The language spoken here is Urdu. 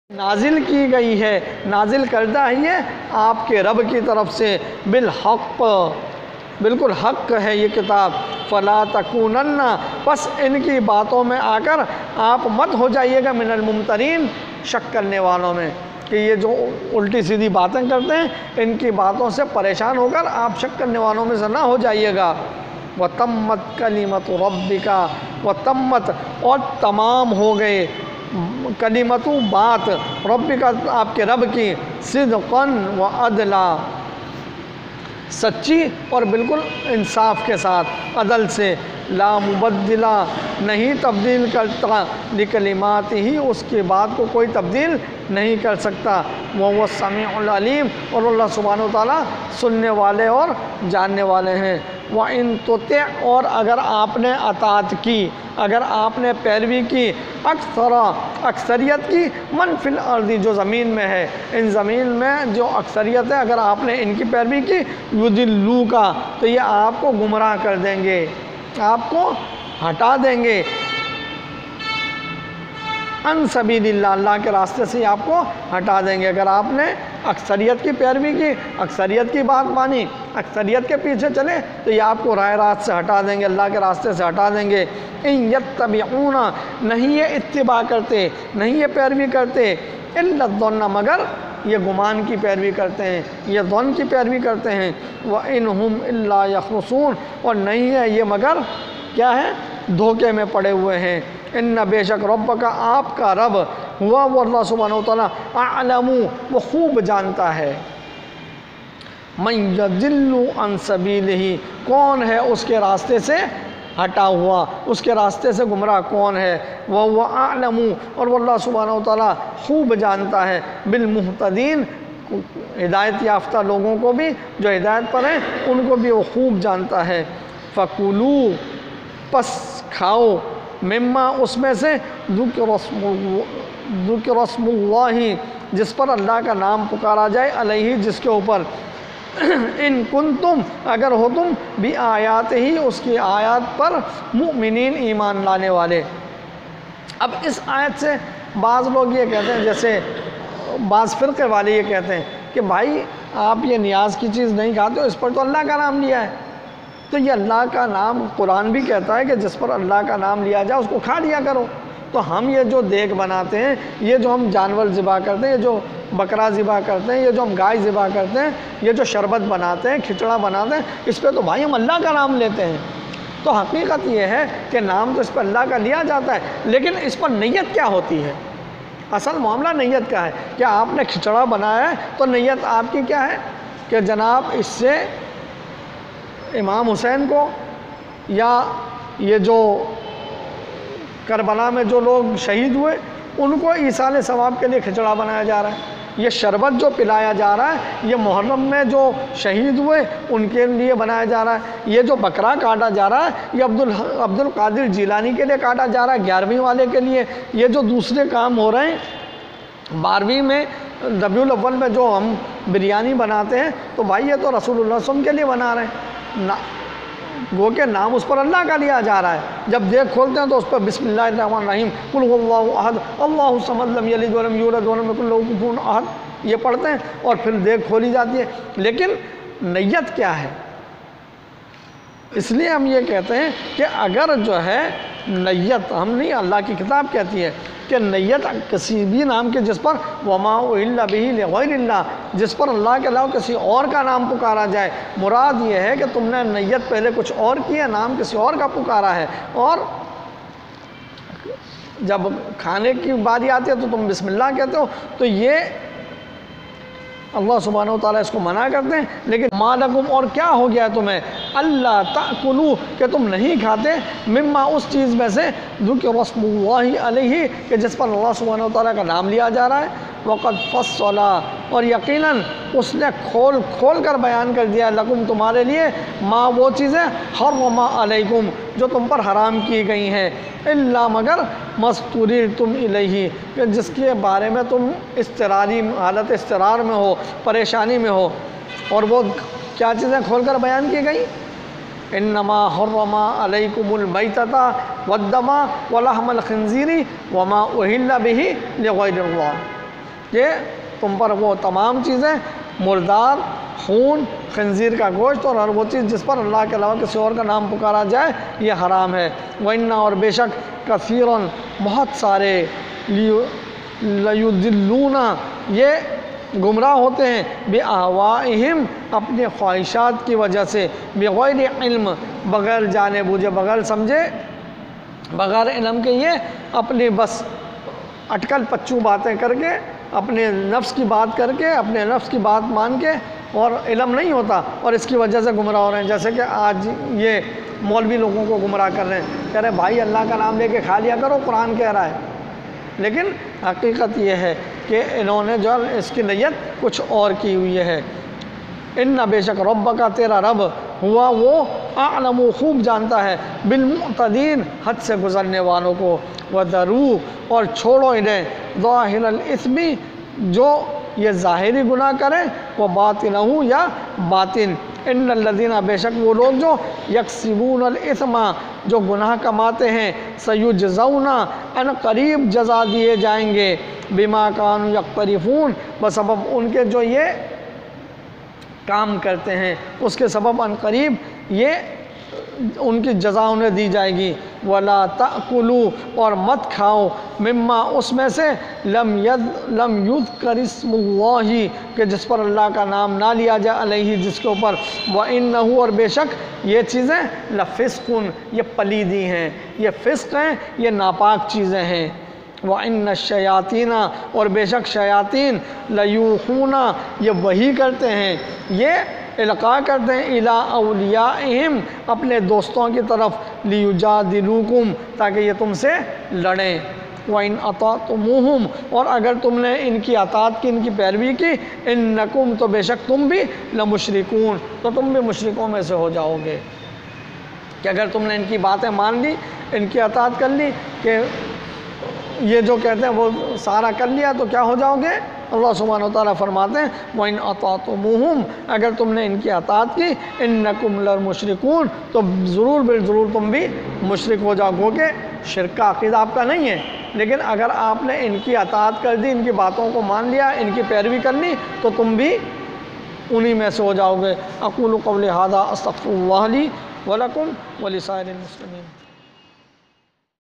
نازل کی گئی ہے، نازل کردہ ہے یہ آپ کے رب کی طرف سے بالحق، بالکل حق ہے یہ کتاب۔ فلا تکونن، پس ان کی باتوں میں آ کر آپ مت ہو جائیے گا من الممترین، شک کرنے والوں میں، کہ یہ جو الٹی سیدھی باتیں کرتے ہیں ان کی باتوں سے پریشان ہو کر آپ شک کرنے والوں میں سے نہ ہو جائیے گا۔ وَتَمَّتْ كَلِمَةُ رَبِّكَ، وَتَمَّتْ، اور تمام ہو گئے، کلمتو بات، ربک آپ کے رب کی، صدقاً وعدلا، سچی اور بالکل انصاف کے ساتھ، عدل سے، لا مبدلا، نہیں تبدیل کرتا، لکلمات ہی، اس کی بات کو کوئی تبدیل نہیں کر سکتا، وَهُوَ السَّمِيعُ الْعَلِيمُ، اور اللہ سبحانہ وتعالیٰ سننے والے اور جاننے والے ہیں۔ وَإِن تُطِعْ، اور اگر آپ نے اطاعت کی، اگر آپ نے پیروی کی، اکثریت کی، من فی الارض، جو زمین میں ہے، ان زمین میں جو اکثریت ہے اگر آپ نے ان کی پیروی کی، یضلوک، تو یہ آپ کو گمراہ کر دیں گے، آپ کو ہٹا دیں گے، عن سبیل اللہ، اللہ کے راستے سے آپ کو ہٹا دیں گے۔ اگر آپ نے اکثریت کی پیروی کی، اکثریت کی بات مانی، اکثریت کے پیچھے چلے، تو یہ آپ کو راہ راست سے ہٹا دیں گے، اللہ کے راستے سے ہٹا دیں گے۔ ان یتبعون، نہیں یہ اتباع کرتے، نہیں یہ پیروی کرتے، الا الظن، مگر یہ گمان کی پیروی کرتے ہیں، یہ ظن کی پیروی کرتے ہیں۔ وَإِنْ هُمْ إِلَّا يَخْرُصُونَ، اور نہیں ہے یہ مگر کیا ہے، دھوکے میں پڑے ہوئے ہیں۔ ان بے شک ربک، آپ کا رب، ہوا وہ اللہ سبحانہ وتعالیٰ، اعلم، وہ خوب جانتا ہے، من یضل عن سبیلہ، کون ہے اس کے راستے سے ہٹا ہوا، اس کے راستے سے گمراہ کون ہے، وَهُوَ أَعْلَمُ، اور وہ اللہ سبحانہ وتعالیٰ خوب جانتا ہے، بالمہتدین، ہدایت یافتہ لوگوں کو بھی، جو ہدایت پر ہیں ان کو بھی وہ خوب جانتا ہے۔ فَكُلُوا، پس کھاؤ، مما، اس میں سے، ذکر اسم اللہ، جس پر اللہ کا نام پکارا جائے، علیہ، جس کے اوپر، ان کنتم، اگر ہو تم، بھی آیات ہی، اس کی آیات پر، مؤمنین، ایمان لانے والے۔ اب اس آیت سے بعض لوگ یہ کہتے ہیں، جیسے بعض فرقے والے یہ کہتے ہیں کہ بھائی آپ یہ نیاز کی چیز نہیں کھاتے ہو، اس پر تو اللہ کا نام لیا ہے، تو یہ اللہ کا نام، قرآن بھی کہتا ہے کہ جس پر اللہ کا نام لیا جائے اس کو کھا لیا کرو، تو ہم یہ جو دیگ بناتے ہیں، یہ جو ہم جانور ذبح کرتے ہیں، یہ جو بکرا ذبح کرتے ہیں، یہ جو ہم گائے ذبح کرتے ہیں، یہ جو شربت بناتے ہیں، کھچڑا بناتے ہیں، اس پہ تو بھائی ہم اللہ کا نام لیتے ہیں۔ تو حقیقت یہ ہے کہ نام تو اس پہ اللہ کا لیا جاتا ہے، لیکن اس پر نیت کیا ہوتی ہے؟ اصل معاملہ نیت کا ہے کہ آپ نے کھچڑا بنایا ہے تو نیت آپ کی کیا ہے کہ جناب اس سے امام حسین کو، یا یہ جو کربلا میں جو لوگ شہید ہوئے ان کو ایصال ثواب کے لیے کھچڑا بنایا جا رہا ہے، یہ شربت جو پلایا جا رہا ہے یہ محرم میں جو شہید ہوئے ان کے لیے بنایا جا رہا ہے، یہ جو بکرا کاٹا جا رہا ہے یہ عبد القادر جیلانی کے لیے کاٹا جا رہا ہے، 11ویں والے کے لیے، یہ جو دوسرے کام ہو رہے ہیں 12ویں میں ربیع الاول میں جو ہم بریانی بناتے ہیں تو بھائی یہ تو رسول اللہ صلی اللہ علیہ وسلم کے لیے بنا رہے ہیں، گو کہ نام اس پر اللہ کا لیا جا رہا ہے۔ جب دیکھ کھولتے ہیں تو اس پر بسم اللہ الرحمن الرحیم، قل هو اللہ احد اللہ الصمد لم یلد ولم یولد ولم یکن لہ کفوا احد، یہ پڑھتے ہیں اور پھر دیکھ کھولی جاتی ہے، لیکن نیت کیا ہے؟ اس لیے ہم یہ کہتے ہیں کہ اگر جو ہے نیت، ہم نہیں، اللہ کی کتاب کہتی ہے کہ نیت کسی بھی نام کے جس پر وما اہل بہ لغیر اللہ، جس پر اللہ کے علاوہ کسی اور کا نام پکارا جائے، مراد یہ ہے کہ تم نے نیت پہلے کچھ اور کی ہے، نام کسی اور کا پکارا ہے، اور جب کھانے کی باری آتی ہے تو تم بسم اللہ کہتے ہو، تو یہ اللہ سبحانہ وتعالیٰ اس کو منع کرتے ہیں۔ لیکن ما لکم، اور کیا ہو گیا ہے تمہیں، اللہ تأکلوا، کہ تم نہیں کھاتے، مما، اس چیز میں سے، ذکر اسم اللہ علیہ، کہ جس پر اللہ سبحانہ وتعالیٰ کا نام لیا جا رہا ہے، وقد فصل، اور یقیناً اس نے کھول کھول کر بیان کر دیا، لکم، تمہارے لیے، ما، وہ چیزیں، حرم علیکم، جو تم پر حرام کی گئی ہیں، الا، مگر، مستورتم الیہ، کہ جس کے بارے میں تم اضطراری حالت اضطرار میں ہو، پریشانی میں ہو، اور وہ کیا چیزیں کھول کر بیان کی گئی، انما حرم علیکم المیتۃ والدم ولحم الخنزیر وما اہل بہ لغیر اللہ، کہ تم پر وہ تمام چیزیں مردار، خون، خنزیر کا گوشت اور ہر وہ چیز جس پر اللہ کے علاوہ کسی اور کا نام پکارا جائے یہ حرام ہے۔ وَإِنَّ اور بے شک کثیراً بہت سارے لیضلون یہ گمراہ ہوتے ہیں بِأَهْوَائِهِمْ اپنے خواہشات کی وجہ سے، بغیر علم بغیر جانے بوجھے، بغیر سمجھے، بغیر علم کے یہ اپنی بس اٹکل پچو باتیں کر کے، اپنے نفس کی بات کر کے، اپنے نفس کی بات مان کے، اور علم نہیں ہوتا اور اس کی وجہ سے گمراہ ہو رہے ہیں۔ جیسے کہ آج یہ مولوی لوگوں کو گمراہ کر رہے ہیں، کہہ رہے ہیں بھائی اللہ کا نام لے کے کھا لیا کرو، قرآن کہہ رہا ہے، لیکن حقیقت یہ ہے کہ انہوں نے جو اس کی نیت کچھ اور کی ہوئی ہے۔ ان بے شک ربک تیرا رب ہوا وہ اعلم خوب جانتا ہے بالمعتدین حد سے گزرنے والوں کو، وذرو اور چھوڑو انہیں ظاہر الاثم جو یہ ظاہری گناہ کریں، وہ باطنہ یا باطن، ان الذین بے شک وہ لوگ جو یکسبون الاثم جو گناہ کماتے ہیں، سیجزون ان قریب جزا دیے جائیں گے، بما کانوا یقترفون بسبب ان کے جو یہ کام کرتے ہیں اس کے سبب ان قریب یہ ان کی جزا انہیں دی جائے گی۔ وَلَا تَأْكُلُوا اور مت کھاؤ مما اس میں سے لم یذکر اسم اللہ کہ جس پر اللہ کا نام نہ لیا جائے علیہ جس کے اوپر، وَإِنَّهُ اور بے شک یہ چیزیں لفسق یہ پلیدی ہیں، یہ فسق ہیں، یہ ناپاک چیزیں ہیں۔ وَإِنَّ الشَّيَاطِينَ اور بے شک شیاطین لیوحون یہ وحی کرتے ہیں، یہ القاء کرتے ہیں اِلیٰ اولیائہم اپنے دوستوں کی طرف، لیجادلوکم تاکہ یہ تم سے لڑیں۔ وَإِنْ أَطَعْتُمُوهُمْ اور اگر تم نے ان کی اطاعت کی، ان کی پیروی کی، اِنَّکُمْ تو بے شک تم بھی لمشرکون تو تم بھی مشرکوں میں سے ہو جاؤ گے، کہ اگر تم نے ان کی باتیں مان لی، ان کی اطاعت کر لی، کہ یہ جو کہتے ہیں وہ سارا کر لیا تو کیا ہو جاؤ گے؟ اللہ سبحانہ وتعالیٰ فرماتے ہیں وَإِنْ أَطَعْتُمُوهُمْ اگر تم نے ان کی اطاعت کی، اِنَّکُمْ لَمُشْرِكُونَ تو ضرور بالضرور تم بھی مشرک ہو جاؤ گے، کہ شرک کا عقیدہ آپ کا نہیں ہے، لیکن اگر آپ نے ان کی اطاعت کر دی، ان کی باتوں کو مان لیا، ان کی پیروی کر لی تو تم بھی انہی میں سے ہو جاؤ گے۔ اقول قولی ھذا استغفر اللہ لی ولکم ولسائر المسلمین۔